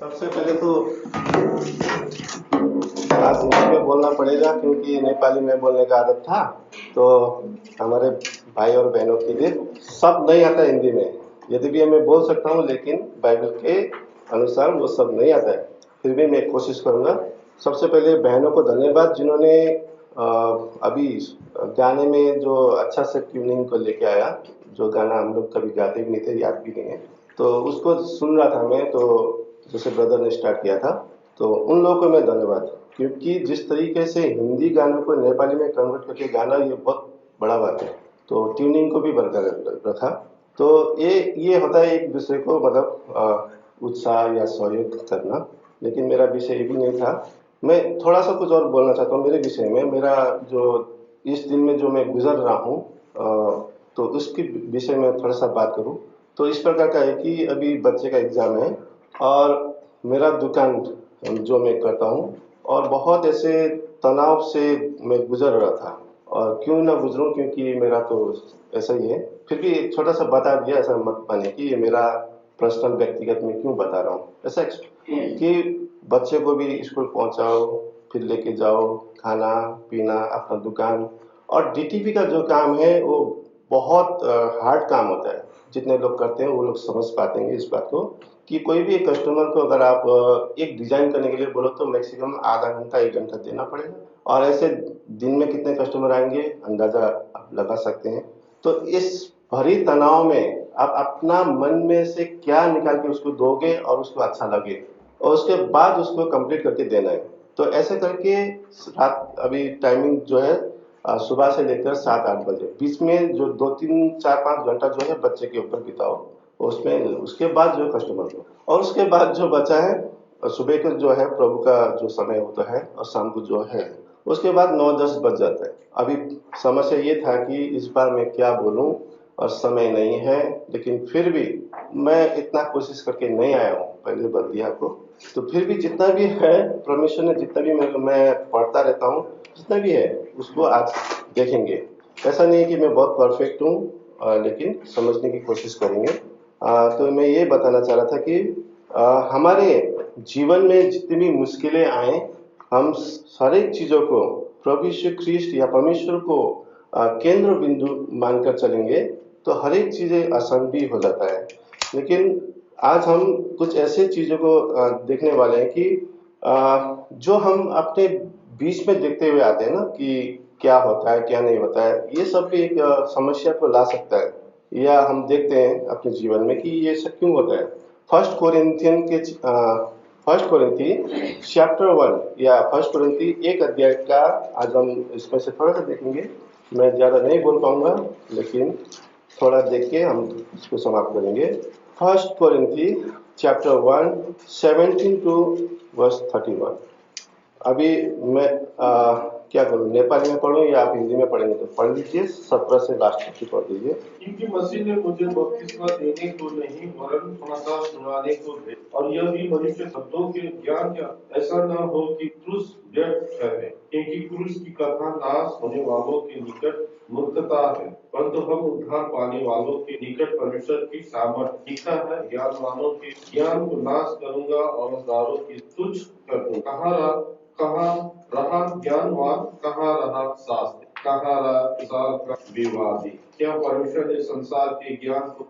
सबसे पहले तो आज हिंदी में बोलना पड़ेगा क्योंकि नेपाली में बोलने का आदत था। तो हमारे भाई और बहनों के लिए सब नहीं आता हिंदी में। यदि भी मैं बोल सकता हूँ लेकिन बाइबल के अनुसार वो सब नहीं आता है। फिर भी मैं कोशिश करूँगा। सबसे पहले बहनों को धन्यवाद जिन्होंने अभी गाने में जो अच्छा से ट्यूनिंग को लेके आया। जो गाना हम लोग कभी गाते भी नहीं थे, याद भी नहीं है। तो उसको सुन रहा था मैं, तो जैसे ब्रदर ने स्टार्ट किया था, तो उन लोगों को मैं धन्यवाद, क्योंकि जिस तरीके से हिंदी गानों को नेपाली में कन्वर्ट करके गाना, ये बहुत बड़ा बात है। तो ट्यूनिंग को भी बरकरार रखा। तो ये होता है एक दूसरे को मतलब उत्साह या सहयोग करना। लेकिन मेरा विषय ये भी नहीं था। मैं थोड़ा सा कुछ और बोलना चाहता हूँ मेरे विषय में। मेरा जो इस दिन में जो मैं गुजर रहा हूँ, तो उसके विषय में थोड़ा सा बात करूँ। तो इस प्रकार का है कि अभी बच्चे का एग्जाम है और मेरा दुकान जो मैं करता हूँ, और बहुत ऐसे तनाव से मैं गुजर रहा था। और क्यों ना गुजरूं, क्योंकि मेरा तो ऐसा ही है। फिर भी एक छोटा सा बता दिया, ऐसा मत मानिए कि ये मेरा पर्सनल व्यक्तिगत में क्यों बता रहा हूँ ऐसा कि बच्चे को भी स्कूल पहुंचाओ, फिर लेके जाओ, खाना पीना, अपना दुकान। और डीटीपी का जो काम है वो बहुत हार्ड काम होता है। जितने लोग करते हैं वो लोग समझ पातेंगे इस बात को, कि कोई भी एक कस्टमर को अगर आप एक डिजाइन करने के लिए बोलो तो मैक्सिमम आधा घंटा 1 घंटा देना पड़ेगा। और ऐसे दिन में कितने कस्टमर आएंगे अंदाजा आप लगा सकते हैं। तो इस भरी तनाव में आप अपना मन में से क्या निकाल के उसको दोगे और उसको अच्छा लगे, और उसके बाद उसको कंप्लीट करके देना है। तो ऐसे करके रात अभी टाइमिंग जो है सुबह से लेकर 7-8 बजे, बीच में जो 2-3-4-5 घंटा जो है बच्चे के ऊपर बिताओ उसमें। उसके बाद जो कस्टमर को, और उसके बाद जो बचा है सुबह का जो है प्रभु का जो समय होता है, और शाम को जो है उसके बाद 9-10 बज जाता है। अभी समस्या ये था कि इस बार मैं क्या बोलूं, और समय नहीं है। लेकिन फिर भी मैं इतना कोशिश करके नहीं आया हूँ, पहले बता दिया आपको। तो फिर भी जितना भी है, परमेश्वर ने जितना भी मैं पढ़ता रहता हूँ, जितना भी है उसको आज देखेंगे। ऐसा नहीं है कि मैं बहुत परफेक्ट हूँ, लेकिन समझने की कोशिश करेंगे। तो मैं ये बताना चाह रहा था कि हमारे जीवन में जितनी भी मुश्किलें आए, हम सारी चीज़ों को प्रभु यीशु ख्रिस्ट या परमेश्वर को केंद्र बिंदु मानकर चलेंगे तो हर एक चीज़ें आसान भी हो जाता है। लेकिन आज हम कुछ ऐसे चीज़ों को देखने वाले हैं कि जो हम अपने बीच में देखते हुए आते हैं ना, कि क्या होता है क्या नहीं होता है, ये सब भी एक समस्या को ला सकता है। या हम देखते हैं अपने जीवन में कि ये सब क्यों होता है। फर्स्ट कोरिन्थी चैप्टर 1 या फर्स्ट कोरिन्थी 1 अध्याय का आज हम इसमें से थोड़ा सा देखेंगे। मैं ज़्यादा नहीं बोल पाऊंगा, लेकिन थोड़ा देख के हम इसको समाप्त करेंगे। फर्स्ट कोरिन्थी चैप्टर 1 17 to 31। अभी मैं क्या करूं, नेपाली में पढ़ूं या आप हिंदी में पढ़ेंगे? तो पढ़ लीजिए, 17 से लास्ट तक पढ़ दीजिए। क्योंकि मसीह ने मुझे बपतिस्मा देने को नहीं वरन समाचार सुनाने को भेजा, और यह भी मनुष्य शब्दों के ज्ञान का, ऐसा न हो कि क्रूस व्यर्थ ठहरे, क्योंकि क्रूस की कथा नाश होने वालों के निकट मूर्खता है, परंतु हम उद्धार पाने वालों के निकट परमेश्वर की सामर्थ। लिखा है, ज्ञानवानों के ज्ञान को नाश करूंगा और समझदारों की तुच्छ कर दूंगा। कहाँ रहा ज्ञानवान, कहाँ रहा शास्त्र, कहाँ रहा विचार का विवादी? क्या परमेश्वर ने संसार के ज्ञान को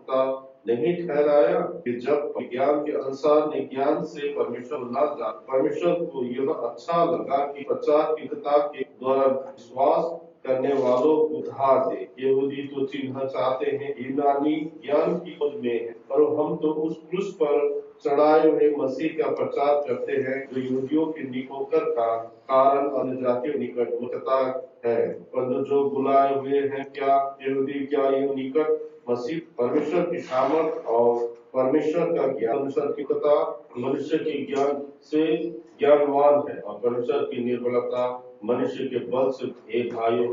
नहीं ठहराया कि जब विज्ञान के अनुसार ने ज्ञान से परमेश्वर न जान, परमेश्वर को यह अच्छा लगा कि प्रचार की किताब के द्वारा विश्वास करने वालों को उद्धार दे। यहूदी तो चिन्ह चाहते हैं, यूनानी ज्ञान की खोज में है, और हम तो उस क्रूस पर चढ़ाए हुए मसीह का प्रचार करते हैं, जो यहूदियों के निकोकर का कारण अन्य जातियों निकट मूर्खता है, परंतु जो बुलाए हुए हैं क्या यहूदी क्या यूं निकट मसीह परमेश्वर की सामर्थ और परमेश्वर का ज्ञान। परमेश्वर की कथा मनुष्य के ज्ञान से ज्ञानवान है, और परमेश्वर की निर्बलता मनुष्य के बल से। एक भाइयों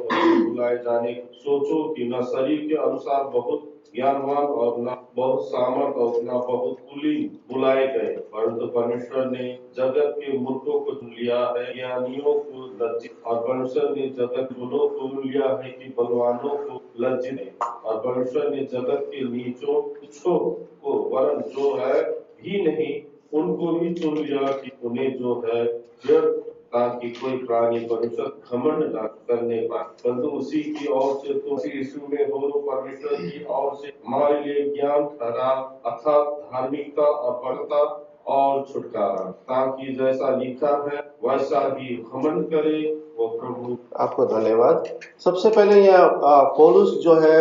बुलाए जाने सोचो कि न शरीर के अनुसार बहुत ज्ञानवान और न बहुत सामर्थ और न बहुत कुलीन बुलाए गए, परंतु परमेश्वर ने जगत के मूर्खों को चुन लिया है, ज्ञानियों को लज्जित, और परमेश्वर ने जगत बुलों को चुन लिया है कि बलवानों को लज्जित है, और परमेश्वर ने जगत के नीचों तुच्छों को वरन जो है भी नहीं उनको ही चुन लिया कि उन्हें जो है व्यर्थ, ताकि कोई प्राणी परमेश्वर घमंड न करने पाए, परंतु उसी की ओर से तो यीशु में हो परमेश्वर की ओर से हमारे लिए ज्ञान ठहरा, अर्थात धार्मिकता, अपरता और छुटकारा, ताकि जैसा लिखा है वैसा ही घमंड करे वो प्रभु। आपको धन्यवाद। सबसे पहले यहाँ पौलुस जो है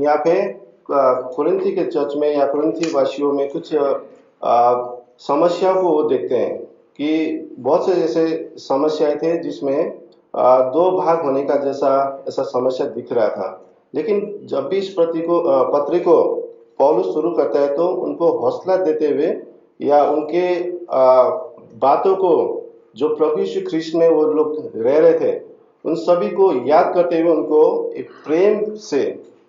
यहाँ पे कुरिन्थी के चर्च में या कुरिन्थी वासियों में कुछ समस्या को वो देखते हैं कि बहुत से ऐसे समस्याएं थे जिसमें दो भाग होने का जैसा ऐसा समस्या दिख रहा था। लेकिन जब भी इस पत्री को पौलुस शुरू करता है तो उनको हौसला देते हुए या उनके बातों को जो प्रभु यीशु ख्रीस्त में वो लोग रह रहे थे उन सभी को याद करते हुए उनको एक प्रेम से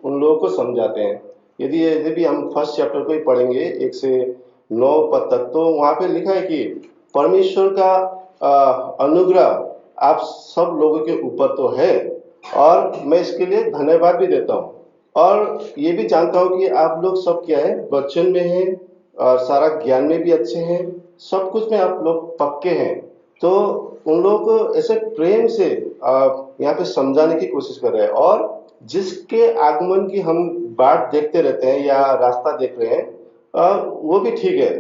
उन लोगों को समझाते हैं। यदि भी हम फर्स्ट चैप्टर को ही पढ़ेंगे 1 से 9 पद तक, तो वहां पे लिखा है कि परमेश्वर का अनुग्रह आप सब लोगों के ऊपर तो है और मैं इसके लिए धन्यवाद भी देता हूँ और ये भी जानता हूँ कि आप लोग सब क्या है वचन में हैं और सारा ज्ञान में भी अच्छे हैं, सब कुछ में आप लोग पक्के हैं। तो उन लोगों को ऐसे प्रेम से यहाँ पे समझाने की कोशिश कर रहे हैं और जिसके आगमन की हम बाट देखते रहते हैं या रास्ता देख रहे हैं वो भी ठीक है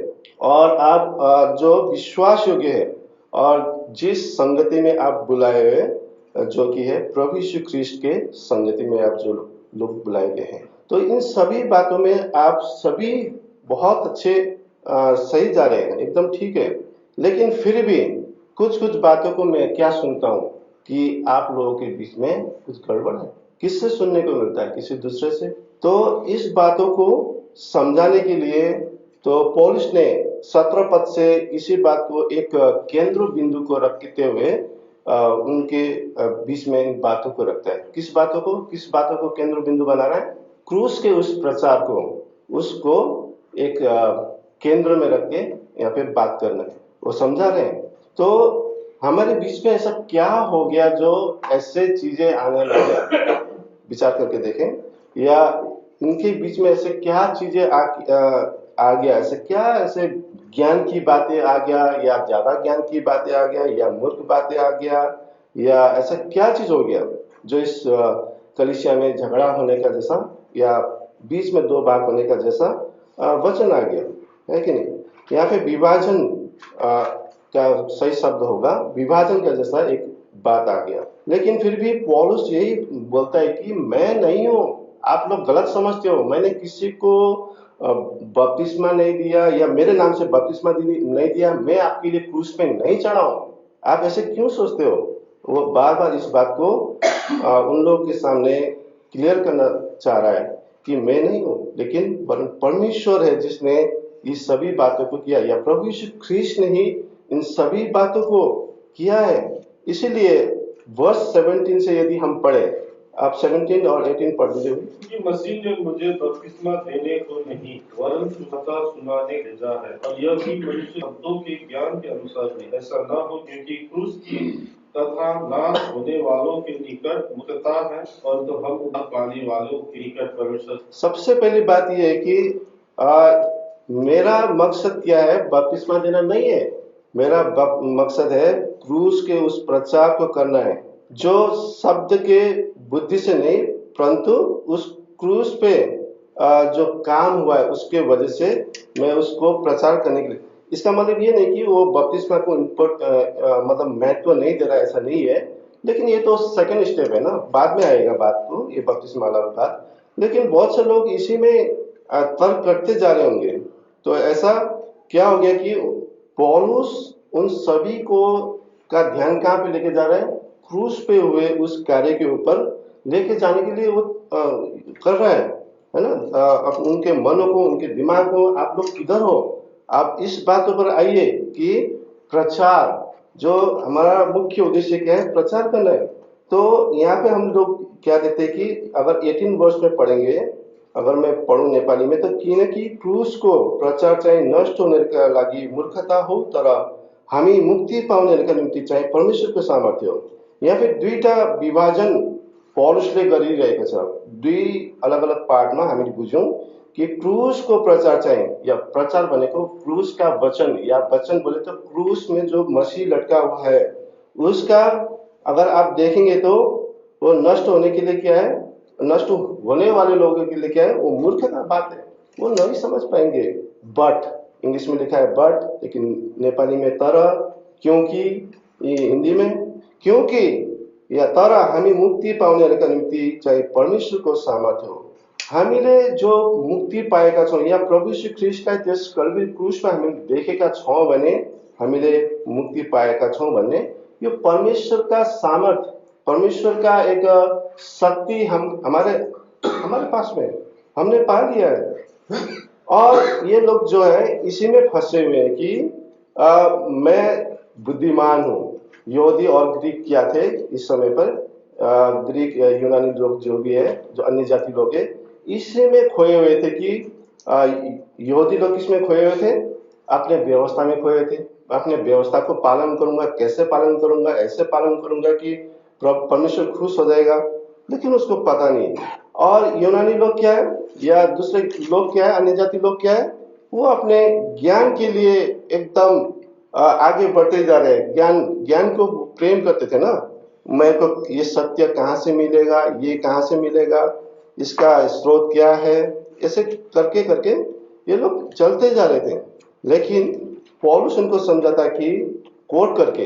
और आप जो विश्वास योग्य है और जिस संगति में आप बुलाए हुए जो कि है प्रभु यीशु ख्रीस्त के संगति में आप जो लोग बुलाए गए हैं, तो इन सभी बातों में आप सभी बहुत अच्छे सही जा रहे हैं, एकदम ठीक है। लेकिन फिर भी कुछ कुछ बातों को मैं क्या सुनता हूँ कि आप लोगों के बीच में कुछ गड़बड़ है। किससे सुनने को मिलता है? किसी दूसरे से। तो इस बातों को समझाने के लिए तो पौलुस ने 17 पद से इसी बात को एक केंद्र बिंदु को रखते हुए उनके बीच में इन बातों को रखता है। किस बातों को केंद्र बिंदु बना रहा है? क्रूस के उस प्रचार को, उसको एक केंद्र में रख के यहाँ पे बात करना है, वो समझा रहे हैं। तो हमारे बीच में ऐसा क्या हो गया जो ऐसे चीजें आने लगे? विचार करके देखें, या इनके बीच में ऐसे क्या चीजें आ गया, ऐसे क्या ऐसे ज्ञान की बातें आ गया या ज्यादा ज्ञान की बातें आ गया या मूर्ख बातें आ गया या ऐसा क्या चीज हो गया जो इस कलीसिया में झगड़ा होने का जैसा या बीच में दो भाग होने का जैसा वचन आ गया, है कि नहीं? यहाँ पे विभाजन क्या सही शब्द होगा, विभाजन का जैसा एक बात आ गया। लेकिन फिर भी पौलुस यही बोलता है कि मैं नहीं हूं, आप लोग गलत समझते हो, मैंने किसी को बपतिस्मा नहीं दिया या मेरे नाम से बपतिस्मा नहीं दिया, मैं आपके लिए क्रूस पे नहीं चढ़ा हूं, आप ऐसे क्यों सोचते हो? वो बार बार इस बात को उन लोगों के सामने क्लियर करना चाह रहा है कि मैं नहीं हूं, लेकिन परमेश्वर है जिसने इस सभी बातों को किया, या प्रभु यीशु ख्रीस्त ने ही इन सभी बातों को किया है। इसीलिए वर्ष 17 से यदि हम पढ़े, आप 17 और 18 पढ़ दीजिए। कि मसीह ने मुझे बपतिस्मा देने को नहीं वरन सुसमाचार सुनाने भेजा है, और यह भी मनुष्य शब्दों के ज्ञान के अनुसार नहीं, ऐसा न हो क्योंकि क्रूस की तथा नाश होने वालों के निकट मुक्तता है और तो हम उद्धार पाने वालों के निकट परमेश्वर। सबसे पहली बात यह है कि मेरा मकसद क्या है? बपतिस्मा देना नहीं है, मेरा मकसद है क्रूस के उस प्रचार को करना है जो शब्द के बुद्धि से नहीं, परंतु उस क्रूस पे जो काम हुआ है उसके वजह से मैं उसको प्रचार करने के लिए। इसका मतलब ये नहीं कि वो बपतिस्मा को मतलब महत्व नहीं दे रहा है, ऐसा नहीं है, लेकिन ये तो सेकंड स्टेप है ना, बाद में आएगा बात को, ये बपतिस्मा वाला बात। लेकिन बहुत से लोग इसी में तर्क करते जा रहे होंगे। तो ऐसा क्या हो गया कि पौलुस उन सभी को का ध्यान कहाँ पे लेके जा रहा है? क्रूस पे हुए उस कार्य के ऊपर लेके जाने के लिए वो कर रहा है ना? अब उनके मनों को, उनके दिमाग को, आप लोग किधर हो, आप इस बातों पर आइए कि प्रचार, जो हमारा मुख्य उद्देश्य क्या है? प्रचार करना है। तो यहाँ पे हम लोग क्या देखते हैं कि अगर 18 वर्ष में पढ़ेंगे, अगर मैं पढूं नेपाली में, तो किनकि क्रूस को प्रचार चाहिँ नष्ट होनेका लागि मूर्खता हो, तर हामी मुक्ति पाउनेहरूका निम्ति चाहिँ परमेश्वरको सामर्थ्य हो। यहाँ पे दुईटा विभाजन पौलुसले गरिरहेको छ। दुई अलग अलग पार्टमा हामीले बुझ्यौं कि क्रूस को प्रचार चाहिए, या प्रचार बने को क्रूस का वचन, या वचन बोले तो क्रूस में जो मसीह लटका हुआ है उसका अगर आप देखेंगे तो वो नष्ट होने के लिए क्या है, नष्ट होने वाले लोगों के लिए क्या है, वो मूर्ख का बात है, वो नहीं समझ पाएंगे। बट इंग्लिश में लिखा है बट, लेकिन नेपाली में तर, क्योंकि, ये हिंदी में क्योंकि या तर हामी मुक्ति पाउनेहरूका निम्ति चाहिँ परमेश्वरको सामर्थ्य हो। हामीले जो मुक्ति पाएका छौँ या प्रभु यीशु ख्रीष्टलाई त्यस कल्भरी क्रुसमा हामीले देखेका छौँ भने हामीले मुक्ति पाएका छौँ भन्ने यो परमेश्वरका सामर्थ्य, परमेश्वर का एक शक्ति हम हमारे हमारे पास में हमने पा लिया है। और ये लोग जो है इसी में फंसे हुए हैं कि मैं बुद्धिमान हूँ। यहूदी और ग्रीक क्या थे इस समय पर, ग्रीक या यूनानी लोग जो भी है, जो अन्य जाति लोग है, इसी में खोए हुए थे कि यहूदी लोग किसमें खोए हुए थे, अपने व्यवस्था में खोए थे। अपने व्यवस्था को पालन करूंगा, कैसे पालन करूंगा, ऐसे पालन करूंगा कि परमेश्वर खुश हो जाएगा, लेकिन उसको पता नहीं। और यूनानी लोग क्या है या दूसरे लोग क्या है, अन्य जाति लोग क्या है, वो अपने ज्ञान के लिए एकदम आगे बढ़ते जा रहे हैं। ज्ञान को प्रेम करते थे ना, मेरे को ये सत्य कहाँ से मिलेगा, ये कहाँ से मिलेगा, इसका स्रोत क्या है, ऐसे करके करके ये लोग चलते जा रहे थे। लेकिन पौलुस उनको समझाता कि कोट करके,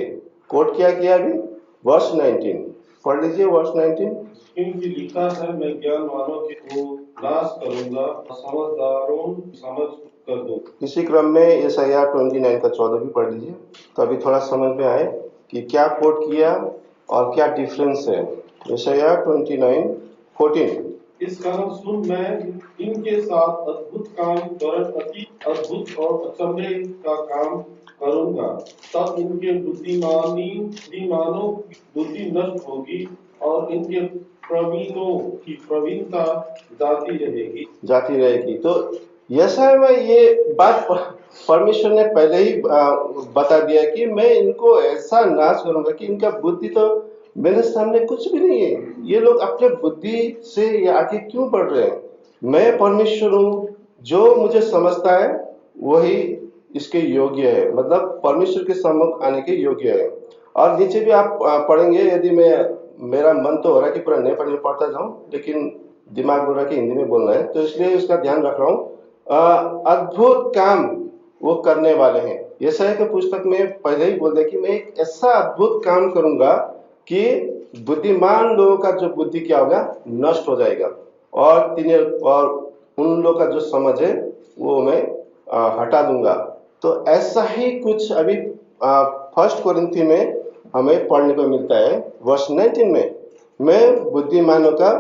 कोट क्या किया अभी, वर्ष 19 पढ़ लीजिए, वर्ष 19। क्योंकि लिखा है, मैं ज्ञानवानों को नाश करूंगा, समझदारों समझ कर दूं। इसी क्रम में यशायाह 29 का 14 भी पढ़ लीजिए, तो अभी थोड़ा समझ में आए कि क्या कोट किया और क्या डिफरेंस है। यशायाह 29:14। इस कारण सुन, मैं इनके साथ अद्भुत काम कर अति अद्भुत और अचंभे का काम करूंगा, तब इनके बुद्धिमानों की बुद्धि नष्ट होगी और इनके प्रवीणों की प्रवीणता जाती रहेगी। तो यशायाह में ये बात परमेश्वर ने पहले ही बता दिया कि मैं इनको ऐसा नाश करूंगा कि इनका बुद्धि तो मेरे सामने कुछ भी नहीं है। ये लोग अपने बुद्धि से ये आगे क्यों बढ़ रहे हैं। मैं परमेश्वर हूँ, जो मुझे समझता है वही इसके योग्य है, मतलब परमेश्वर के सम्मुख आने के योग्य है। और नीचे भी आप पढ़ेंगे, यदि मेरा मन तो हो रहा है कि पूरा नेपाली में पढ़ता जाऊं, लेकिन दिमाग बोल रहा है कि हिंदी में बोलना है, तो इसलिए उसका ध्यान रख रहा हूँ। अद्भुत काम वो करने वाले हैं। यशायाह के पुस्तक में पहले ही बोल दिया कि मैं एक ऐसा अद्भुत काम करूंगा कि बुद्धिमान लोगों का जो बुद्धि क्या होगा, नष्ट हो जाएगा, और उन लोगों का जो समझ है वो मैं हटा दूंगा। तो ऐसा ही कुछ अभी 1 कोरिन्थी में हमें पढ़ने को मिलता है, वर्ष 19 में, मैं बुद्धिमानों का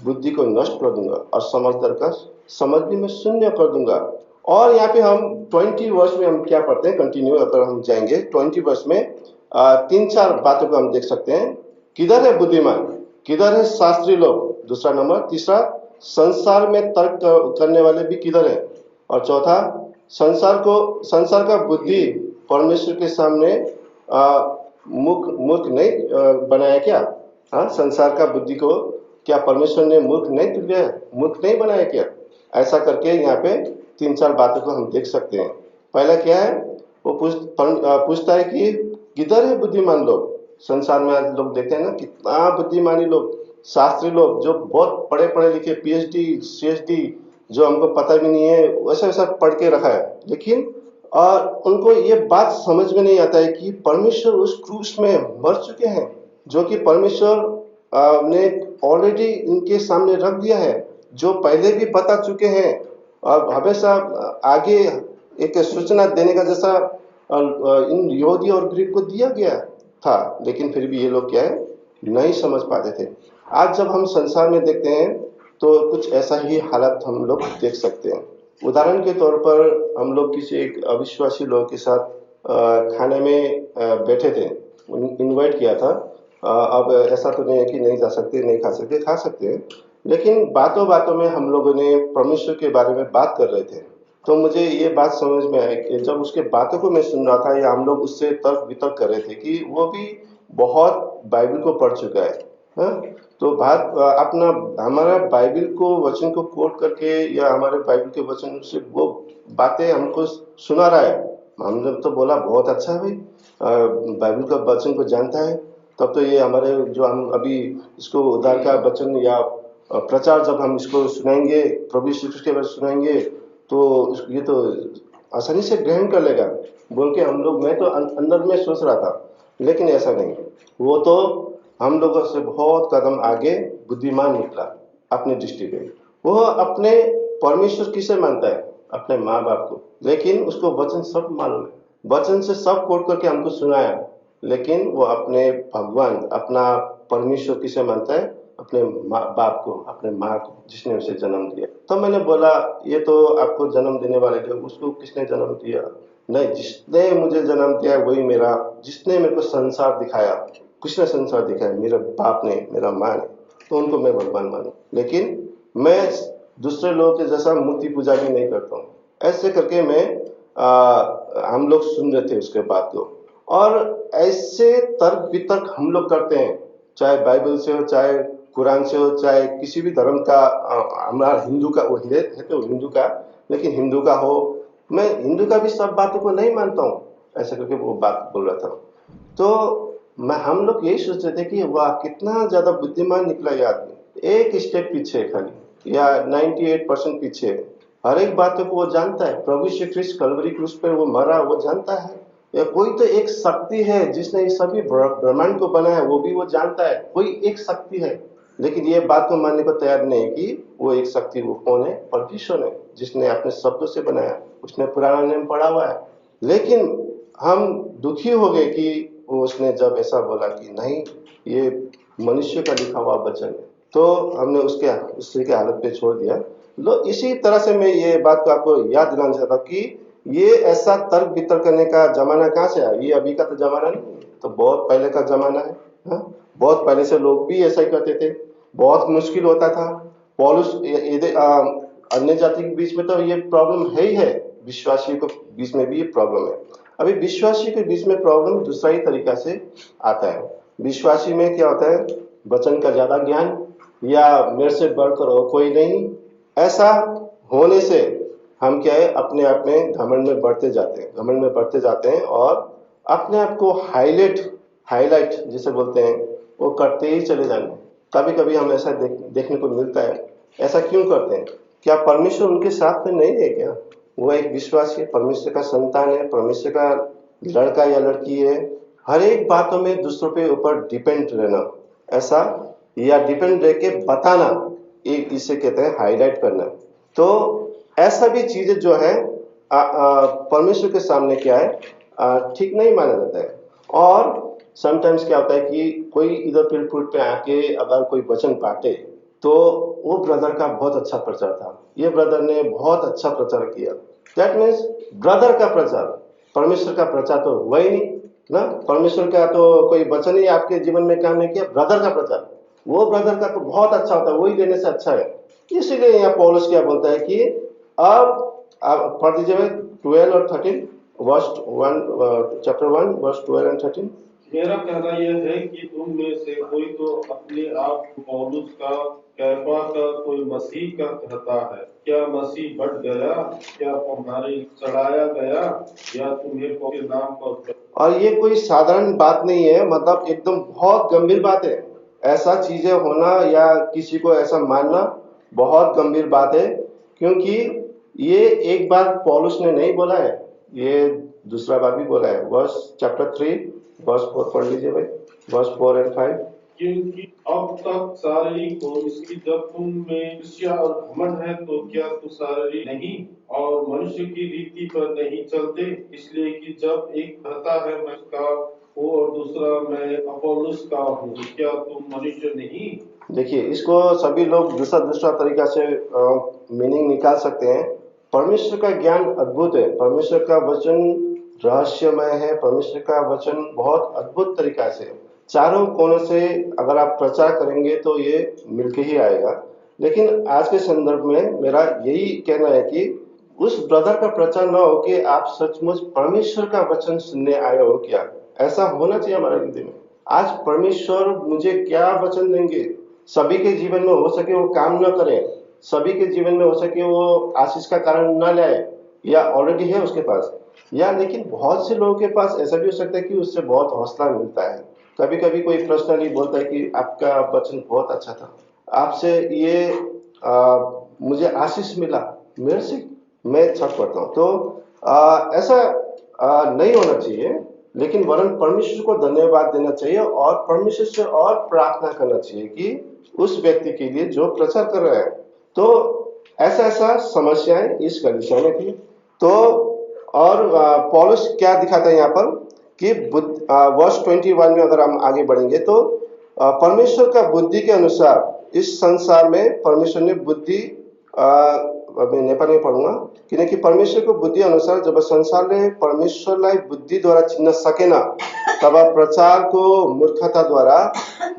बुद्धि को नष्ट कर दूंगा और समझदार का समझने में शून्य कर दूंगा। और यहाँ पे हम 20 वर्ष में हम क्या पढ़ते हैं, कंटिन्यू अगर हम जाएंगे 20 वर्ष में 3-4 बातों को हम देख सकते हैं। किधर है बुद्धिमान, किधर है शास्त्री लोग, दूसरा नंबर, तीसरा संसार में तर्क करने वाले भी किधर है, और चौथा संसार का बुद्धि परमेश्वर के सामने मूर्ख नहीं बनाया क्या। हाँ, संसार का बुद्धि को क्या परमेश्वर ने मूर्ख नहीं तुल्य, मूर्ख नहीं बनाया क्या। ऐसा करके यहाँ पे 3-4 बातों को हम देख सकते हैं। पहला क्या है, वो पूछता है कि किधर है बुद्धिमान लोग। संसार में आज लोग देखते हैं ना, कितना बुद्धिमानी लोग, शास्त्री लोग जो बहुत पढ़े लिखे, PhD ChD, जो हमको पता भी नहीं है, वैसा पढ़ के रखा है, लेकिन उनको ये बात समझ में नहीं आता है कि परमेश्वर उस क्रूस में मर चुके हैं, जो कि परमेश्वर ने ऑलरेडी इनके सामने रख दिया है, जो पहले भी बता चुके हैं, और हमेशा आगे एक सूचना देने का जैसा इन यहूदी और ग्रीक को दिया गया था। लेकिन फिर भी ये लोग क्या है, नहीं समझ पाते थे। आज जब हम संसार में देखते हैं तो कुछ ऐसा ही हालत हम लोग देख सकते हैं। उदाहरण के तौर पर हम लोग किसी एक अविश्वासी लोग के साथ खाने में बैठे थे, इनवाइट किया था। अब ऐसा तो नहीं है कि नहीं जा सकते, नहीं खा सकते, खा सकते हैं, लेकिन बातों बातों में हम लोगों ने परमेश्वर के बारे में बात कर रहे थे। तो मुझे ये बात समझ में आई कि जब उसके बातों को मैं सुन रहा था, या हम लोग उससे तर्क वितर्क कर रहे थे कि वो भी बहुत बाइबल को पढ़ चुका है। हाँ? तो बात अपना हमारा बाइबिल को वचन को कोट करके या हमारे बाइबिल के वचन से वो बातें हमको सुना रहा है। हमने तो बोला बहुत अच्छा है भाई, बाइबिल का वचन को जानता है। तब तो ये हमारे जो हम अभी इसको उद्धार का वचन या प्रचार जब हम इसको सुनाएंगे, प्रभु यीशु क्रिस्ट के बारे में सुनाएंगे, तो ये तो आसानी से ग्रहण कर लेगा बोल के हम लोग, मैं तो अंदर में सोच रहा था, लेकिन ऐसा नहीं। वो तो हम लोगों से बहुत कदम आगे बुद्धिमान निकला अपने दृष्टि में। वो अपने परमेश्वर किसे मानता है? अपने माँ बाप को, लेकिन उसको वचन सब मालूम है, वचन से सब कोट करके हमको सुनाया, लेकिन वो अपने भगवान अपना परमेश्वर किसे मानता है? अपने बाप को, अपने माँ को, जिसने उसे जन्म दिया। तो मैंने बोला ये तो आपको जन्म देने वाले थे, उसको किसने जन्म दिया? नहीं, जिसने मुझे जन्म दिया वही मेरा, जिसने मेरे को संसार दिखाया, किसने संसार दिखाया? मेरे बाप ने, मेरा माँ ने, तो उनको मैं भगवान मानू। लेकिन मैं दूसरे लोगों के जैसा मूर्ति पूजा भी नहीं करता हूँ। ऐसे करके मैं हम लोग सुन रहे थे उसके बात को, और ऐसे तर्क वितर्क हम लोग करते हैं, चाहे बाइबल से हो, चाहे कुरान से हो, चाहे किसी भी धर्म का। हमारा हिंदू का वो है तो हिंदू का, लेकिन हिंदू का हो, मैं हिंदू का भी सब बातों को नहीं मानता हूँ, ऐसे करके वो बात बोल रहा था। तो हम लोग यही सोच रहे थे कि वाह कितना ज्यादा बुद्धिमान निकला ये आदमी, एक स्टेप पीछे खाली या 98% पीछे, हर एक बातों को वो जानता है। प्रभु श्री कृष्ण कलवरी क्रूस पर वो मरा, वो जानता है। या कोई तो एक शक्ति है जिसने ये सभी ब्रह्मांड को बनाया, वो भी वो जानता है, कोई एक शक्ति है। लेकिन ये बात को मानने को तैयार नहीं कि वो एक शक्ति वो कौन है? परमेश्वर है, जिसने अपने शब्दों से बनाया, उसने पुराना नियम पढ़ा हुआ है। लेकिन हम दुखी हो गए कि उसने जब ऐसा बोला कि नहीं, ये मनुष्य का लिखा हुआ वचन है, तो हमने उसके के हालत पे छोड़ दिया। लो, इसी तरह से मैं ये बात को आपको याद दिलाना चाहता हूँ कि ये ऐसा तर्क वितर्क करने का जमाना कहाँ से आया? ये अभी का तो जमाना नहीं, तो बहुत पहले का जमाना है। हाँ? बहुत पहले से लोग भी ऐसा ही करते थे, बहुत मुश्किल होता था। पौलुस अन्य जाति के बीच में तो ये प्रॉब्लम है ही है, विश्वासी के बीच में भी ये प्रॉब्लम है। अभी विश्वासी के बीच में प्रॉब्लम दूसरा ही तरीका से आता है। विश्वासी में क्या होता है? वचन का ज्यादा ज्ञान, या मेरे से बढ़कर और कोई नहीं, ऐसा होने से हम क्या है, अपने आप में घमंड में बढ़ते जाते हैं और अपने आप को हाईलाइट जिसे बोलते हैं वो करते ही चले जाएंगे। कभी कभी हम ऐसा देखने को मिलता है। ऐसा क्यों करते हैं? क्या परमेश्वर उनके साथ में नहीं है क्या? वो एक विश्वासी है, परमेश्वर का संतान है, परमेश्वर का लड़का या लड़की है। हर एक बातों में दूसरों पे ऊपर डिपेंड रहना, ऐसा, या डिपेंड रह के बताना, एक इसे कहते हैं हाईलाइट करना। तो ऐसा भी चीजें जो है परमेश्वर के सामने क्या है, ठीक नहीं माना जाता है। और समटाइम्स क्या होता है कि कोई इधर फील्ड पे आके अगर कोई वचन बांटे, तो वो ब्रदर का बहुत अच्छा प्रचार था, ये ब्रदर ने बहुत अच्छा प्रचार किया, दैट मीन्स ब्रदर का प्रचार, परमेश्वर का प्रचार तो हुआ ही नहीं ना। परमेश्वर का तो कोई वचन ही आपके जीवन में काम नहीं किया, ब्रदर का प्रचार, वो ब्रदर का तो बहुत अच्छा होता है, वही देने से अच्छा है। इसीलिए यहाँ पौलुस क्या बोलता है कि अब आप पढ़ दीजिए 12 और 13, वर्स 1, चैप्टर 1 वर्स 12 एंड 13। मेरा कहना यह है कि तुम में से कोई तो अपने आप को पौलुस का, कैफा का, कोई मसीह का कहता है। क्या मसीह बढ़ गया? क्या तुम्हारे चढ़ाया गया? या तुम्हें के नाम पर? और ये कोई साधारण बात नहीं है, मतलब एकदम बहुत गंभीर बात है। ऐसा चीजें होना या किसी को ऐसा मानना बहुत गंभीर बात है, क्योंकि ये एक बार पौलुस ने नहीं बोला है, ये दूसरा बार भी बोला है। वर्स चैप्टर 3 वर्स 4 पढ़ लीजिए भाई, वर्स 4 एंड 5। क्योंकि अब तक शारीरिक हो, इसकी जब तुम में ईर्ष्या और घमंड है, तो क्या तुम शारीरिक नहीं और मनुष्य की रीति पर नहीं चलते? इसलिए कि जब एक कहता है मैं का हूँ और दूसरा मैं अपोलोस का हूँ, क्या तुम मनुष्य नहीं? देखिए, इसको सभी लोग दूसरा तरीका से मीनिंग निकाल सकते हैं। परमेश्वर का ज्ञान अद्भुत है, परमेश्वर का वचन रहस्यमय है, परमेश्वर का वचन बहुत अद्भुत तरीका से चारों कोनों से अगर आप प्रचार करेंगे तो ये मिलके ही आएगा। लेकिन आज के संदर्भ में मेरा यही कहना है कि उस ब्रदर का प्रचार न हो कि आप सचमुच परमेश्वर का वचन सुनने आए हो क्या, ऐसा होना चाहिए हमारे हृदय में। आज परमेश्वर मुझे क्या वचन देंगे, सभी के जीवन में हो सके वो काम न करे, सभी के जीवन में हो सके वो आशीष का कारण न लाए, या ऑलरेडी है उसके पास, या लेकिन बहुत से लोगों के पास ऐसा भी हो सकता है कि उससे बहुत हौसला मिलता है। कभी कभी कोई पर्सनली बोलता है कि आपका वचन बहुत अच्छा था, आपसे ये मुझे आशीष मिला, मेरे से मैं छक पड़ता हूँ। तो ऐसा नहीं होना चाहिए, लेकिन वरन परमेश्वर को धन्यवाद देना चाहिए और परमेश्वर से और प्रार्थना करना चाहिए कि उस व्यक्ति के लिए जो प्रचार कर रहा है। तो ऐसा ऐसा समस्याएं इस कलीसिया में थी। तो और पौलुस क्या दिखाता है यहाँ पर कि वर्ष 21 में अगर हम आगे बढ़ेंगे तो परमेश्वर का बुद्धि के अनुसार इस संसार में परमेश्वर ने बुद्धि, मैं नेपाल में पढूंगा, किनकि परमेश्वरको बुद्धि अनुसार जब संसारले परमेश्वरलाई बुद्धिद्वारा चिन्न सकेन तब प्रचारको मूर्खताद्वारा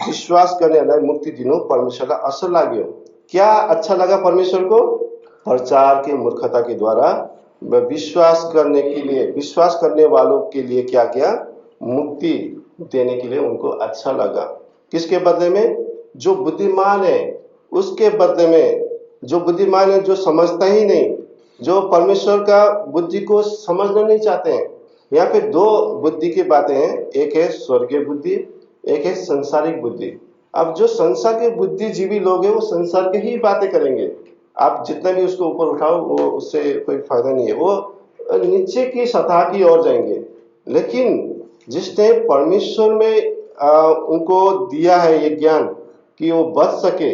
विश्वास गर्नेहरूलाई मुक्ति दिनु परमेश्वरलाई असर लाग्यो। क्या अच्छा लगा परमेश्वर को? प्रचार के मूर्खता के द्वारा विश्वास करने के लिए, विश्वास करने वालों के लिए क्या किया? मुक्ति देने के लिए उनको अच्छा लगा। किसके बदले में? जो बुद्धिमान है उसके बदले में। जो बुद्धिमान है, जो समझता ही नहीं, जो परमेश्वर का बुद्धि को समझना नहीं चाहते हैं। यहाँ पे दो बुद्धि की बातें हैं, एक है स्वर्गीय बुद्धि, एक है संसारिक बुद्धि। अब जो संसार के बुद्धिजीवी लोग हैं वो संसार के ही बातें करेंगे। आप जितना भी उसको ऊपर उठाओ वो उससे कोई फायदा नहीं है, वो नीचे की सतह की ओर जाएंगे। लेकिन जिसने परमेश्वर में उनको दिया है ये ज्ञान कि वो बच सके,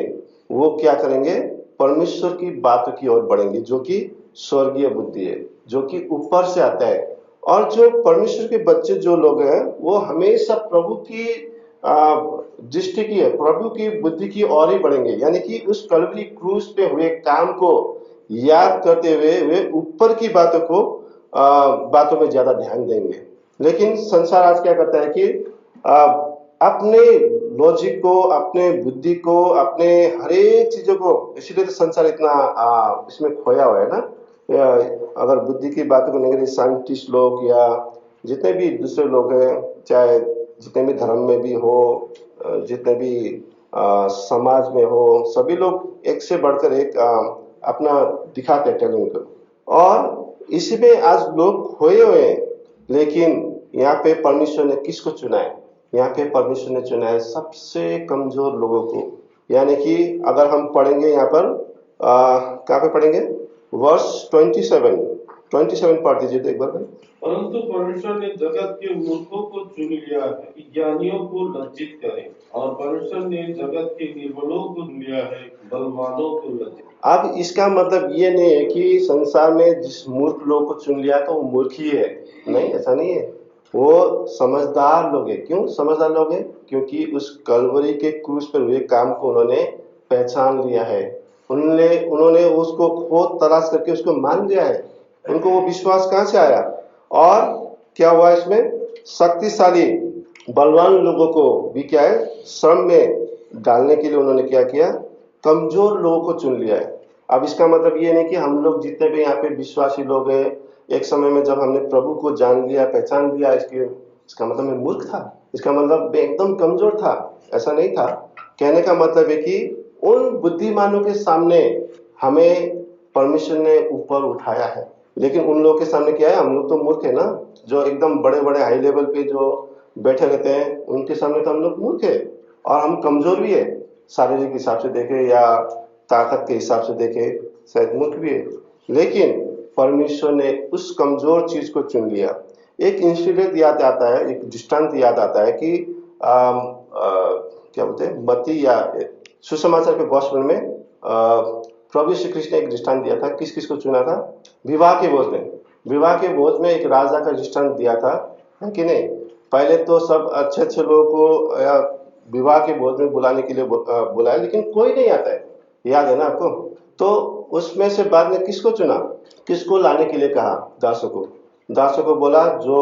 वो क्या करेंगे? परमेश्वर की बातों की ओर बढ़ेंगे, जो कि स्वर्गीय बुद्धि है, जो कि ऊपर से आता है। और जो परमेश्वर के बच्चे जो लोग हैं वो हमेशा प्रभु की दृष्टि की है, प्रभु की बुद्धि की ओर ही बढ़ेंगे। यानी कि उस कलवरी क्रूस पे हुए काम को याद करते हुए वे ऊपर की बातों को बातों में ज्यादा ध्यान देंगे। लेकिन संसार आज क्या करता है कि अपने लॉजिक को, अपने बुद्धि को, अपने हर एक चीजों को, इसीलिए तो संसार इतना इसमें खोया हुआ है ना। अगर बुद्धि की बातों को नहीं, साइंटिस्ट लोग या जितने भी दूसरे लोग हैं, चाहे जितने भी धर्म में भी हो, जितने भी समाज में हो, सभी लोग एक से बढ़कर एक अपना दिखाते हैं टैलेंट को, और इसी में आज लोग खोए हुए हैं। लेकिन यहाँ पे परमेश्वर ने किसको चुना है? यहाँ पे परमेश्वर ने चुना है सबसे कमजोर लोगों को। यानी कि अगर हम पढ़ेंगे यहाँ पर कहाँ पे पढ़ेंगे? वर्ष 27 पढ़ दीजिए तो एक बार। परंतु परमेश्वर ने जगत के मूर्खों को चुन लिया है कि ज्ञानियों को लज्जित करे, और परमेश्वर ने जगत के निर्बलों को चुन लिया है बलवानों को लज्जित। अब इसका मतलब ये नहीं है कि संसार में जिस मूर्ख लोग को चुन लिया तो वो मूर्ख ही है, नहीं, ऐसा नहीं है। वो समझदार लोग हैं। क्यों समझदार लोग हैं? क्योंकि उस कलवरी के क्रूस पर हुए काम को उन्होंने पहचान लिया है। उन्होंने उसको खोद तलाश करके उसको मान लिया है। उनको वो विश्वास कहाँ से आया? और क्या हुआ इसमें? शक्तिशाली बलवान लोगों को भी क्या है, श्रम में डालने के लिए उन्होंने क्या किया? कमजोर लोगों को चुन लिया है। अब इसका मतलब ये नहीं कि हम लोग जितने भी यहाँ पे विश्वासी लोग हैं, एक समय में जब हमने प्रभु को जान लिया, पहचान लिया, इसका मतलब मैं मूर्ख था, इसका मतलब मैं एकदम कमजोर था, ऐसा नहीं था। कहने का मतलब है कि उन बुद्धिमानों के सामने हमें परमेश्वर ने ऊपर उठाया है। लेकिन उन लोगों के सामने क्या है? हम लोग तो मूर्ख है ना, जो एकदम बड़े बड़े हाई लेवल पे जो बैठे रहते हैं, उनके सामने तो हम लोग मूर्ख है और हम कमजोर भी है। शारीरिक हिसाब से देखे या ताकत के हिसाब से देखे शायद मूर्ख भी है। लेकिन परमेश्वर ने उस कमजोर चीज को चुन लिया। एक इंसिडेंट याद आता है, एक दृष्टांत याद आता है कि क्या बोलते हैं, मत्ती या सुसमाचार के गॉस्पेल में प्रभु श्री कृष्ण ने एक दृष्टांत दिया था। किस किस को चुना था? विवाह के भोज में। विवाह के भोज में एक राजा का दृष्टांत दिया था, है कि नहीं? पहले तो सब अच्छे अच्छे लोगों को विवाह के भोज में बुलाने के लिए बुलाया, लेकिन कोई नहीं आता है, याद है ना आपको? तो उसमें से बाद में किसको चुना? किसको लाने के लिए कहा? दासों को। दासों को बोला जो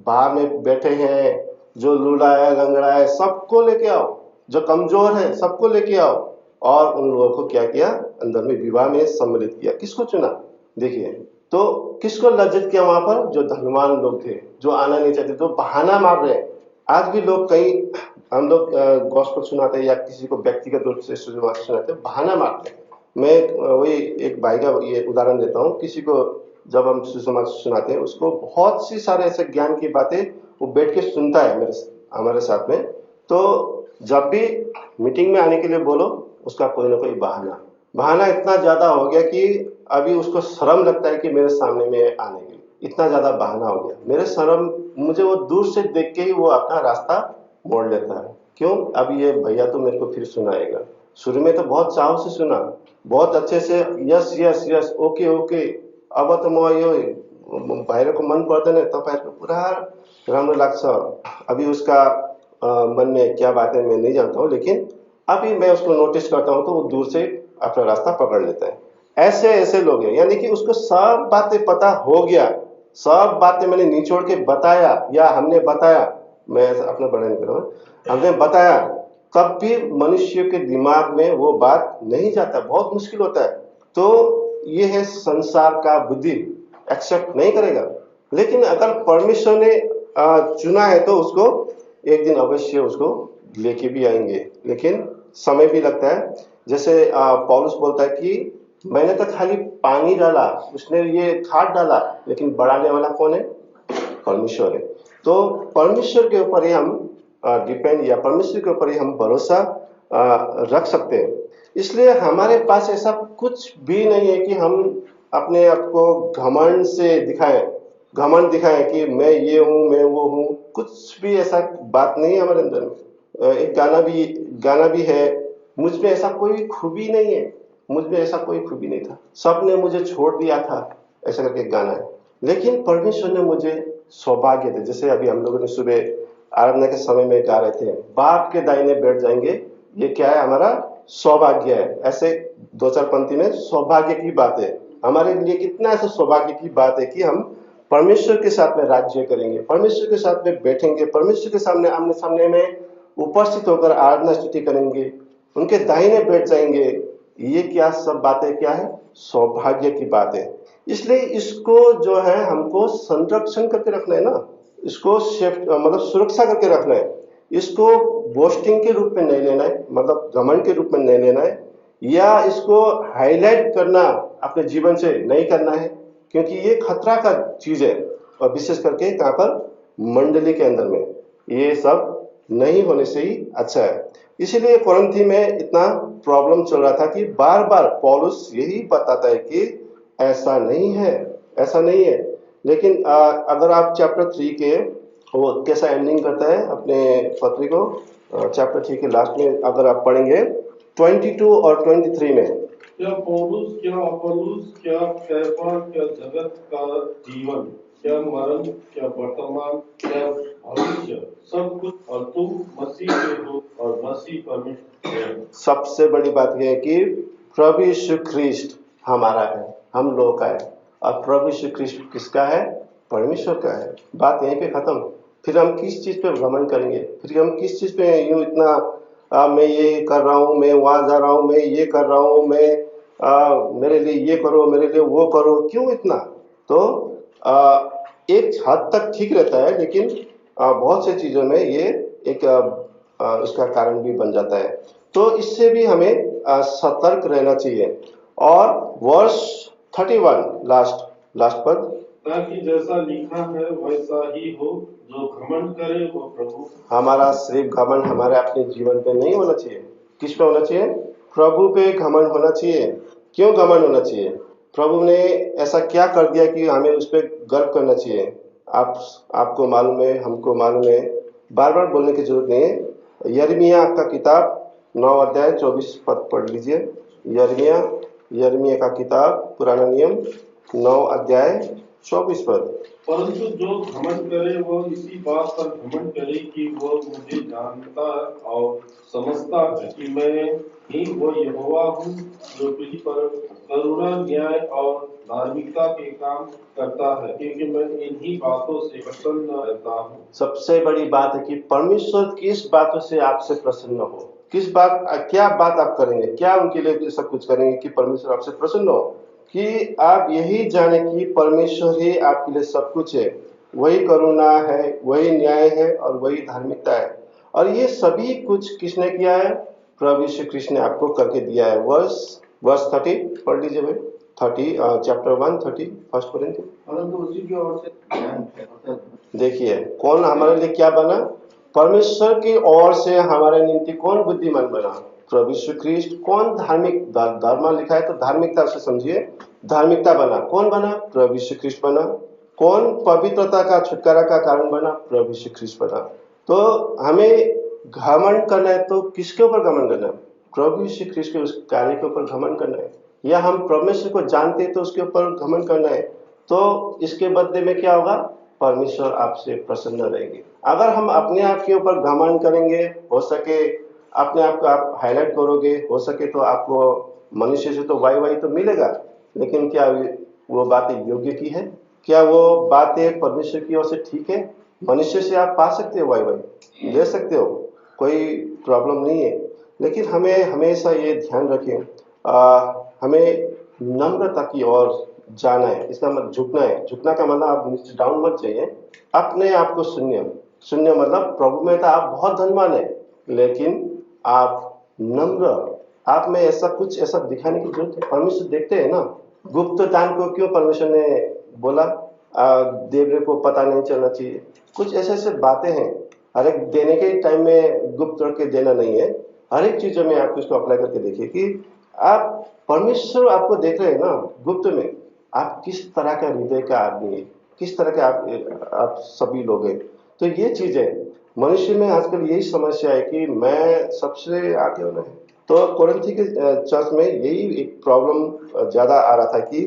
बाहर में बैठे हैं, जो लूला है, लंगड़ा है, सबको लेके आओ, जो कमजोर है सबको लेके आओ। और उन लोगों को क्या किया? अंदर में विवाह में सम्मिलित किया। किसको चुना? देखिए, तो किसको लज्जित किया वहां पर? जो धनवान लोग थे, जो आना नहीं चाहते, तो बहाना मार रहे हैं। आज भी लोग कई हम लोग गॉस्पेल सुनाते हैं या किसी को व्यक्तिगत रूप से सुनाते हैं, बहाना मारते हैं। मैं वही एक भाई का ये उदाहरण देता हूँ। किसी को जब हम सुसमाचार सुनाते हैं, उसको बहुत सी सारे ऐसे ज्ञान की बातें वो बैठ के सुनता है हमारे साथ में। तो जब भी मीटिंग में आने के लिए बोलो, उसका कोई ना कोई बहाना इतना ज्यादा हो गया कि अभी उसको शर्म लगता है कि मेरे सामने में आने के लिए। इतना ज्यादा बहाना हो गया, मेरे शर्म, मुझे वो दूर से देख के ही वो अपना रास्ता मोड़ लेता है। क्यों? अभी ये भैया तो मेरे को फिर सुनाएगा। शुरू में तो बहुत चाव से सुना, बहुत अच्छे से, yes yes yes, okay okay, अब त म यो भाइरको मन पर्दैन, तपाईँहरूको पुरा राम्रो लाग्छ। अभी उसका मन में क्या बात है मैं नहीं जानता हूँ, लेकिन अभी मैं उसको नोटिस करता हूँ तो वो दूर से अपना रास्ता पकड़ लेता है। ऐसे ऐसे लोग हैं, यानी कि उसको सब बातें पता हो गया, सब बातें मैंने निचोड़ के बताया या हमने बताया, मैं अपना बड़ा नहीं कर रहा हूँ, हमने बताया, तब भी मनुष्य के दिमाग में वो बात नहीं जाता, बहुत मुश्किल होता है। तो ये है संसार का बुद्धि, एक्सेप्ट नहीं करेगा। लेकिन अगर परमेश्वर ने चुना है तो उसको एक दिन अवश्य उसको लेके भी आएंगे, लेकिन समय भी लगता है। जैसे पौलुस बोलता है कि मैंने तो खाली पानी डाला, उसने ये खाद डाला, लेकिन बढ़ाने वाला कौन है? परमेश्वर है। तो परमेश्वर के ऊपर ही हम डिपेंड, या परमेश्वर के ऊपर ही हम भरोसा रख सकते हैं। इसलिए हमारे पास ऐसा कुछ भी नहीं है कि हम अपने आप को घमंड से घमंड दिखाएं कि मैं ये हूं, मैं वो हूं। कुछ भी ऐसा बात नहीं है हमारे अंदर में। एक गाना भी है, मुझ में ऐसा कोई खूबी नहीं है, मुझ में ऐसा कोई खूबी नहीं था, सबने मुझे छोड़ दिया था, ऐसा करके एक गाना है। लेकिन परमेश्वर ने मुझे सौभाग्य दे, जैसे अभी हम लोगों ने सुबह आराधना के समय में गा रहे थे, बाप के दाहिने बैठ जाएंगे, ये क्या है? हमारा सौभाग्य है। ऐसे दो चार पंक्ति में सौभाग्य की बात है। हमारे लिए कितना ऐसा सौभाग्य की बात है कि हम परमेश्वर के साथ में राज्य करेंगे, परमेश्वर के साथ में बैठेंगे, परमेश्वर के सामने आमने सामने में उपस्थित होकर आराधना स्तुति करेंगे, उनके दाहिने बैठ जाएंगे। ये क्या सब बातें क्या है? सौभाग्य की बात है। इसलिए इसको जो है हमको संरक्षण करके रखना है ना, इसको सेफ मतलब सुरक्षा करके रखना है। इसको बोस्टिंग के रूप में नहीं लेना है, मतलब घमंड के रूप में नहीं लेना है, या इसको हाईलाइट करना अपने जीवन से नहीं करना है, क्योंकि ये खतरा का चीज है। और विशेष करके कहां पर? मंडली के अंदर में ये सब नहीं होने से ही अच्छा है। इसीलिए कोरिन्थी में इतना प्रॉब्लम चल रहा था कि बार बार पौलुस यही बताता है कि ऐसा नहीं है, ऐसा नहीं है। लेकिन अगर आप चैप्टर 3 के, वो कैसा एंडिंग करता है अपने पत्री को, चैप्टर 3 के लास्ट में अगर आप पढ़ेंगे 22 और 23 में, क्या पौलुस, क्या अपोलोस, क्या कैफा, क्या जगत का जीवन, क्या मरण, क्या वर्तमान, क्या भविष्य, सब कुछ, और तुम मसीह के हो और मसीह परमेश्वर है। सबसे बड़ी बात यह है कि प्रभु यीशु ख्रिस्ट हमारा है, हम लोगों का है। और प्रभु यीशु ख्रिस्ट किसका है? परमेश्वर का है। बात यहीं पे खत्म। फिर हम किस चीज पे घमंड करेंगे? फिर हम किस चीज पे यूं इतना मैं ये कर रहा हूँ, मैं वहां जा रहा हूँ, मैं ये कर रहा हूँ, मैं मेरे लिए ये करो, मेरे लिए वो करो, क्यों इतना? तो एक हद तक ठीक रहता है, लेकिन बहुत से चीजों में ये एक उसका कारण भी बन जाता है। तो इससे भी हमें सतर्क रहना चाहिए। और वर्ष 31 लास्ट पद, ताकि जैसा लिखा है वैसा ही हो, जो घमंड करे वो प्रभु। हमारा सिर्फ घमंड हमारे अपने जीवन पे नहीं होना चाहिए। किस पे होना चाहिए? प्रभु पे घमंड होना चाहिए। क्यों घमंड होना चाहिए? प्रभु ने ऐसा क्या कर दिया कि हमें उस पर गर्व करना चाहिए? आपको मालूम है, हमको मालूम है, बार बार बोलने की जरूरत नहीं है। यिर्मयाह का किताब 9 अध्याय 24 पद पढ़ लीजिए। यिर्मयाह का किताब, पुराना नियम 9 अध्याय 24 पद। परंतु जो घमंड करे वो इसी बात पर घमंड करे कि वो मुझे जानता और समझता है कि मैं ही वो यहोवा हूँ, जो पृथ्वी पर करुणा, न्याय और धार्मिकता के काम करता है, क्योंकि मैं इन्हीं बातों से प्रसन्न रहता हूँ। सबसे बड़ी बात है कि परमेश्वर किस बातों से आपसे प्रसन्न हो, क्या बात आप करेंगे, क्या उनके लिए सब कुछ करेंगे कि परमेश्वर आपसे प्रसन्न हो, कि आप यही जाने कि परमेश्वर ही आपके लिए सब कुछ है। वही करुणा है, वही न्याय है और वही धार्मिकता है। और ये सभी कुछ किसने किया है? प्रभु यीशु कृष्ण ने आपको करके दिया है। वर्स 30 पढ़ लीजिए भाई। 30 चैप्टर 1 30 फर्स्ट कोरिन्थियंस। परंतु उसी की ओर से ज्ञान है। देखिए कौन हमारे लिए क्या बना? परमेश्वर की ओर से हमारे निमित्त कौन बुद्धिमान बना? प्रभु यीशु ख्रिस्ट। कौन धार्मिक? धर्म लिखा है तो धार्मिकता से समझिए, धार्मिकता बना। कौन बना? प्रभु यीशु ख्रिस्ट बना। कौन पवित्रता का छुटकारा का कारण बना? प्रभु यीशु ख्रिस्ट बना। तो हमें घमंड करना है तो किसके ऊपर घमंड करना है? प्रभु यीशु ख्रिस्ट के उस कार्य के ऊपर घमंड करना है। या हम परमेश्वर को जानते तो उसके ऊपर घमंड करना है। तो इसके बदले में क्या होगा? परमेश्वर आपसे प्रसन्न रहेंगे। अगर हम अपने आप के ऊपर घमंड करेंगे, हो सके अपने आप को आप हाईलाइट करोगे, हो सके तो आपको मनुष्य से तो वाई तो मिलेगा, लेकिन क्या वो बातें योग्य की है? क्या वो बातें परमेश्वर की ओर से ठीक है? मनुष्य से आप पा सकते हो वाई ले सकते हो, कोई प्रॉब्लम नहीं है। लेकिन हमें हमेशा ये ध्यान रखें, हमें नम्रता की ओर जाना है। इसका मतलब झुकना है। झुकना का मतलब आप नीचे डाउन मत जाइए, अपने आप को शून्य मतलब प्रभु में तो आप बहुत धनवान है, लेकिन आप नम्र, आप में ऐसा कुछ ऐसा दिखाने की जरूरत है। परमेश्वर देखते हैं ना, गुप्त दान को क्यों परमेश्वर ने बोला देवरे को पता नहीं चलना चाहिए? कुछ ऐसे ऐसे बातें हैं। हर एक देने के टाइम में गुप्त करके देना नहीं है। हर एक चीजों में आप इसको अप्लाई करके देखिए कि आप परमेश्वर आपको देख रहे हैं ना गुप्त में, आप किस तरह का हृदय का आदमी है, किस तरह के आप सभी लोग हैं। तो ये चीजें मनुष्य में आजकल यही समस्या है कि मैं सबसे आगे होना है। तो कोरिन्थी के चर्च में यही एक प्रॉब्लम ज्यादा आ रहा था कि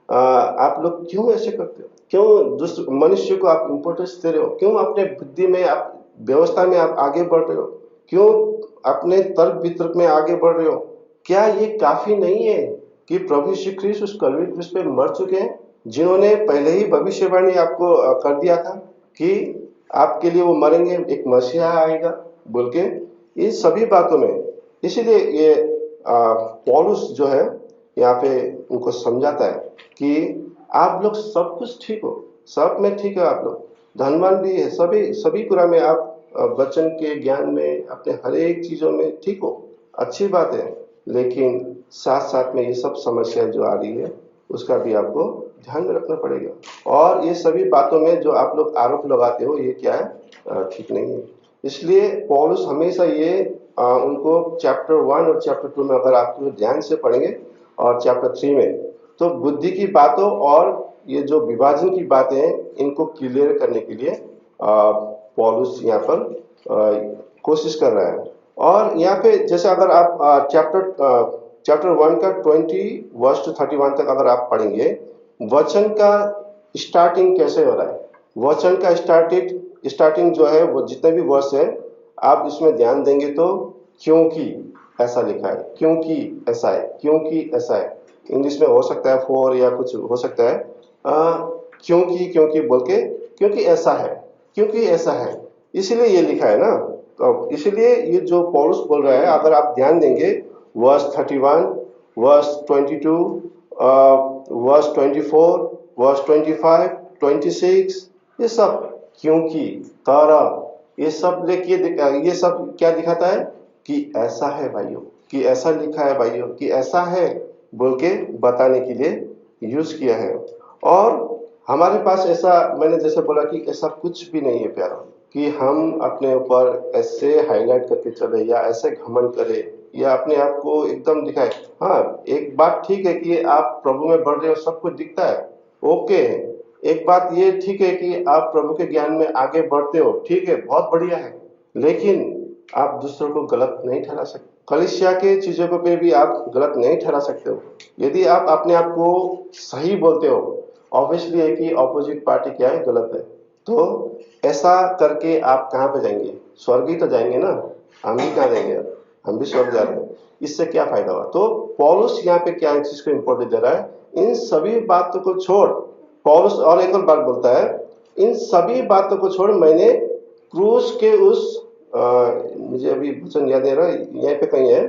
आप लोग क्यों ऐसे करते हो? क्यों दूसरे मनुष्य को आप इंपॉर्टेंस दे रहे हो? क्यों अपने बुद्धि में, आप व्यवस्था में आप आगे बढ़ रहे हो? क्यों अपने तर्क वितर्क में आगे बढ़ रहे हो? क्या ये काफी नहीं है कि प्रभु यीशु ख्रिस्त उस कलवरी क्रूस पे मर चुके हैं, जिन्होंने पहले ही भविष्यवाणी आपको कर दिया था कि आपके लिए वो मरेंगे, एक मसीहा आएगा बोल के। इन सभी बातों में इसीलिए ये पौलुस जो है यहाँ पे उनको समझाता है कि आप लोग सब कुछ ठीक हो, सब में ठीक है, आप लोग धनवान भी है, सभी कुरा में आप वचन के ज्ञान में, अपने हर एक चीजों में ठीक हो, अच्छी बात है। लेकिन साथ साथ में ये सब समस्या जो आ रही है उसका भी आपको ध्यान में रखना पड़ेगा। और ये सभी बातों में जो आप लोग आरोप लगाते हो ये क्या है? ठीक नहीं है। इसलिए पौलुस हमेशा ये उनको चैप्टर 1 और चैप्टर 2 में अगर आप ध्यान से पढ़ेंगे और चैप्टर 3 में, तो बुद्धि की बातों और ये जो विभाजन की बातें हैं इनको क्लियर करने के लिए पौलुस यहाँ पर कोशिश कर रहा है। और यहाँ पे जैसे अगर आप चैप्टर 1 का 20 वर्स टू 31 तक अगर आप पढ़ेंगे, वचन का स्टार्टिंग कैसे हो रहा है? वचन का स्टार्टिंग जो है वो जितने भी वर्स है आप इसमें ध्यान देंगे तो क्योंकि ऐसा लिखा है, क्योंकि ऐसा है, क्योंकि ऐसा है। इंग्लिश में हो सकता है फॉर या कुछ हो सकता है, क्योंकि बोल के, क्योंकि ऐसा है, क्योंकि ऐसा है, इसीलिए ये लिखा है ना। तो इसीलिए ये जो पौलुस बोल रहा है, अगर आप ध्यान देंगे वर्स 31, वर्स 22, वर्स 24, वर्स 25, 26, ये सब क्योंकि, तरह, ये सब ये सब क्या दिखाता है कि ऐसा है भाइयों, कि ऐसा लिखा है भाइयों, कि ऐसा है बोल के बताने के लिए यूज किया है। और हमारे पास ऐसा, मैंने जैसे बोला कि ऐसा कुछ भी नहीं है प्यारा कि हम अपने ऊपर ऐसे हाईलाइट करके चले या ऐसे घमंड करें या अपने आप को एकदम दिखाए। हाँ, एक बात ठीक है कि आप प्रभु में बढ़ रहे हो, सब कुछ दिखता है, ओके। एक बात ये ठीक है कि आप प्रभु के ज्ञान में आगे बढ़ते हो, ठीक है, बहुत बढ़िया है। लेकिन आप दूसरों को गलत नहीं ठहरा सकते, कलीसिया के चीजों को पे भी आप गलत नहीं ठहरा सकते हो। यदि आप अपने आप को सही बोलते हो, ऑब्वियसली है कि ऑपोजिट पार्टी क्या है, गलत है। तो ऐसा करके आप कहाँ पे जाएंगे? स्वर्ग ही तो जाएंगे ना। हम भी कहाँ जाएंगे? हम भी स्वर्ग जा रहे हैं। इससे क्या फायदा हुआ? तो पौलुस यहाँ पे क्या चीज को इंपॉर्टेंस दे रहा है, इन सभी बातों को छोड़। पौलुस और एक और बात बोलता है, इन सभी बातों को छोड़ मैंने क्रूस के उस मुझे अभी वचन याद नहीं रहा, यहीं पे कहीं है,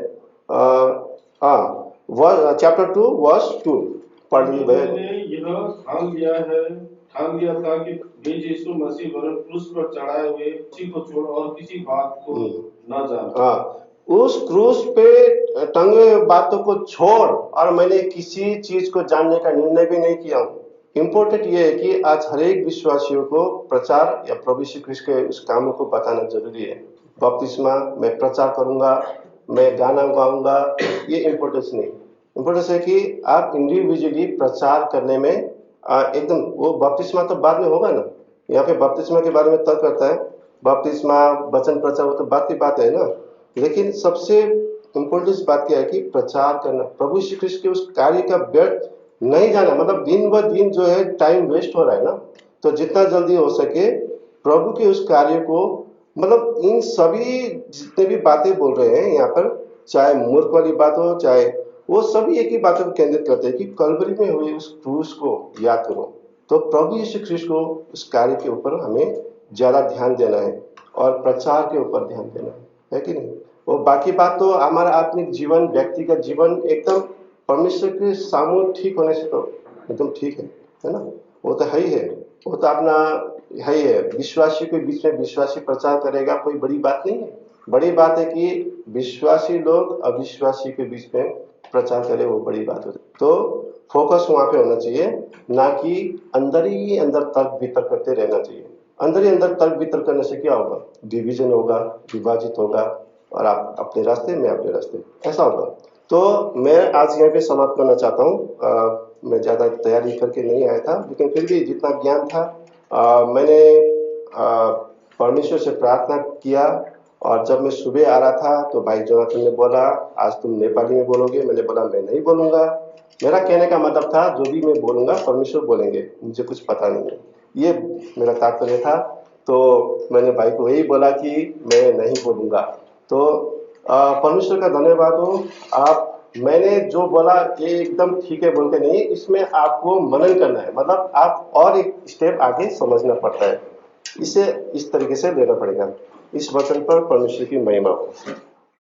चैप्टर 2 वर्स 2 पढ़ लीजिए। मैंने यह ठान लिया है ठान लिया था कि वे यीशु मसीह वरन क्रूस पर चढ़ाए हुए उसी को छोड़ और किसी बात को न जानते। हाँ, उस क्रूस पे टंगे हुए बातों को छोड़ और मैंने किसी चीज को जानने का निर्णय भी नहीं किया हूँ। इम्पोर्टेंट ये है कि आज हर एक विश्वासियों को प्रचार या प्रभु यीशु ख्रिस्ट के उस कामों को बताना जरूरी है। बपतिस्मा मैं प्रचार करूंगा, मैं गाना गाऊंगा, ये इम्पोर्टेंस नहीं। इम्पोर्टेंस है कि आप इंडिविजुअली प्रचार करने में एकदम, वो बपतिस्मा तो बाद में होगा ना। यहाँ पे बपतिस्मा के बारे में तर्क करता है, बपतिस्मा वचन प्रचार वो तो बात की बात है ना। लेकिन सबसे इम्पोर्टेंट बात क्या है कि प्रचार करना, प्रभु श्री कृष्ण के उस कार्य का व्यर्थ नहीं जाना। मतलब दिन ब दिन जो है टाइम वेस्ट हो रहा है ना, तो जितना जल्दी हो सके प्रभु के उस कार्य को, मतलब इन सभी जितने भी बातें बोल रहे हैं यहाँ पर, चाहे मूर्ख वाली बात हो, चाहे वो सभी एक ही बात को केंद्रित करते हैं कि कलवरी में हुए उस क्रूस को याद करो। तो प्रभु यीशु ख्रिस्ट को उस कार्य के ऊपर हमें ज्यादा ध्यान देना है और प्रचार के ऊपर ध्यान देना है कि नहीं। वो बाकी बात तो हमारा आत्मिक जीवन, व्यक्तिगत जीवन एकदम परमेश्वर के सामने ठीक होने से तो एकदम ठीक है ना। वो तो है ही है, वो तो अपना है ही है। विश्वासी के बीच में विश्वासी प्रचार करेगा, कोई बड़ी बात नहीं है। बड़ी बात है कि विश्वासी लोग अविश्वासी के बीच में प्रचार करे, वो बड़ी बात होती है। तो फोकस वहां पे होना चाहिए, ना कि अंदर ही अंदर तर्क वितर्क करते रहना चाहिए। अंदर ही अंदर तर्क वितर्क करने से क्या होगा, डिवीजन होगा, विभाजित होगा, और आप अपने रास्ते में अपने रास्ते, ऐसा होगा। तो मैं आज यहाँ पे समाप्त करना चाहता हूँ। मैं ज्यादा तैयारी करके नहीं आया था, लेकिन फिर भी जितना ज्ञान था मैंने परमेश्वर से प्रार्थना किया। और जब मैं सुबह आ रहा था तो भाई जोनाथन ने बोला आज तुम नेपाली में बोलोगे। मैंने बोला मैं नहीं बोलूंगा। मेरा कहने का मतलब था जो भी मैं बोलूंगा परमेश्वर बोलेंगे, मुझे कुछ पता नहीं है, ये मेरा तात्पर्य था। तो मैंने भाई को यही बोला कि मैं नहीं बोलूंगा। तो परमेश्वर का धन्यवाद हो। आप, मैंने जो बोला ये एकदम ठीक है बोल के नहीं, इसमें आपको मनन करना है। मतलब आप और एक स्टेप आगे समझना पड़ता है, इसे इस तरीके से लेना पड़ेगा। इस वचन पर परमेश्वर की महिमा हो।